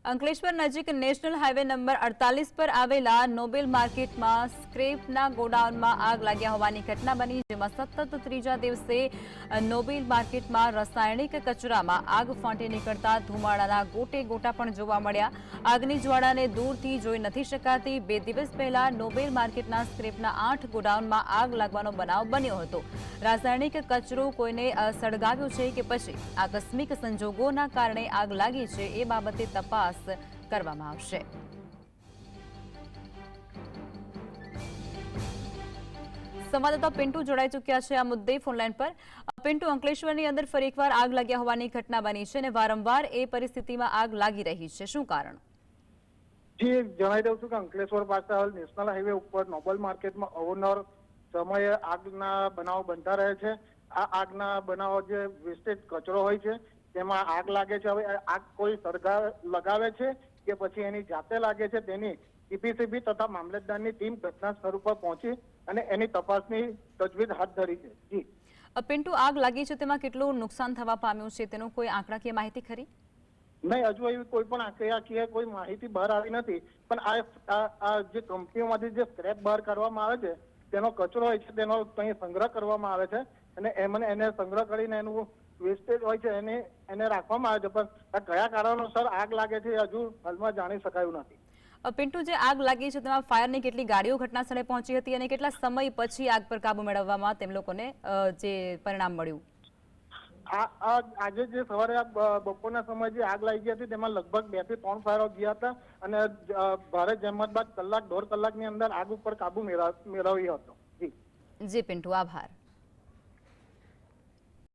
અંકલેશ્વર નજીક national highway number 48 પર આવેલા નોબેલ માર્કેટમાં સ્ક્રેપના ગોડાઉનમાં આગ લાગ્યા હોવાની ઘટના બની, જેમાં સતત ત્રીજા દિવસે નોબેલ માર્કેટમાં રાસાયણિક કચરામાં આગ ફાટી નીકળતા ધુમાડાના ગોટે ગોટા પણ જોવા મળ્યા। આગની જ્વાળાને દૂરથી જોઈ નથી શકાતી। 2 દિવસ પહેલા નોબેલ માર્કેટના સ્ક્રેપના 8 ગોડાઉનમાં આગ લાગવાનો બનાવ બન્યો હતો। રાસાયણિક કચરો કોઈને સળગાવ્યો છે કે પછી આકસ્મિક સંજોગોના કારણે આગ લાગી છે એ બાબતે તપાસ કરવામાં આવશે। સંવાદદાતા પિન્ટુ જોડાઈ ચૂક્યા છે આ મુદ્દે ફોનલાઈન પર। પિન્ટુ, અંકલેશ્વરની અંદર ફરી એકવાર આગ લાગ્યા હોવાની ઘટના બની છે અને વારંવાર એ પરિસ્થિતિમાં આગ લાગી રહી છે, શું કારણ? જી, જણાવી દઉં છું કે અંકલેશ્વર પાસે આવેલ નેશનલ હાઈવે ઉપર નોબેલ માર્કેટમાં અવારનવાર સમયે આગના બનાવો બનતા રહે છે। આ આગના બનાવો જે વેસ્ટેજ કચરો હોય છે તેમાં આગ લાગે છે। હવે આગ કોઈ લગાવે છે કે પછી એની જાતે લાગે છે તેની સીપીસીબી તથા મામલતદારની ટીમ ઘટના સ્થળ ઉપર પહોંચી અને એની તપાસની તજવીજ હાથ ધરી છે। જી પિન્ટુ, આગ લાગી છે તેમાં કેટલું નુકસાન થવા પામ્યું છે તેનો કોઈ આંકડાકીય માહિતી ખરી? નહીં, હજુ એવી કોઈ પણ આંકડાકીય કોઈ માહિતી બહાર આવી નથી, પણ આ જે કંપનીઓમાંથી જે સ્ક્રેપ બહાર કરવામાં આવે છે તેનો કચરો હોય છે તેનો અહીં સંગ્રહ કરવામાં આવે છે અને એને સંગ્રહ કરીને એનું વેસ્ટેજ હોય છે એને રાખવામાં આવે છે, પણ આ કયા કારણોસર આગ લાગે છે હજુ હાલમાં જાણી શકાયું નથી। પિન્ટુ, જે આગ લાગી છે તેમાં ફાયરની કેટલી ગાડીઓ ઘટનાસ્થળે પહોંચી હતી અને કેટલા સમય પછી આગ પર કાબુ મેળવવામાં તેમ લોકોને જે પરિણામ મળ્યું? આજે જે સવારે બપોરના સમયે જે આગ લાગી હતી તેમાં લગભગ 2 થી 3 ફાયરો ગયા હતા અને ભારે જહેમત બાદ 1-1.5 કલાકની અંદર આગ ઉપર કાબુ મેળવ્યો હતો। જી પિન્ટુ, આભાર।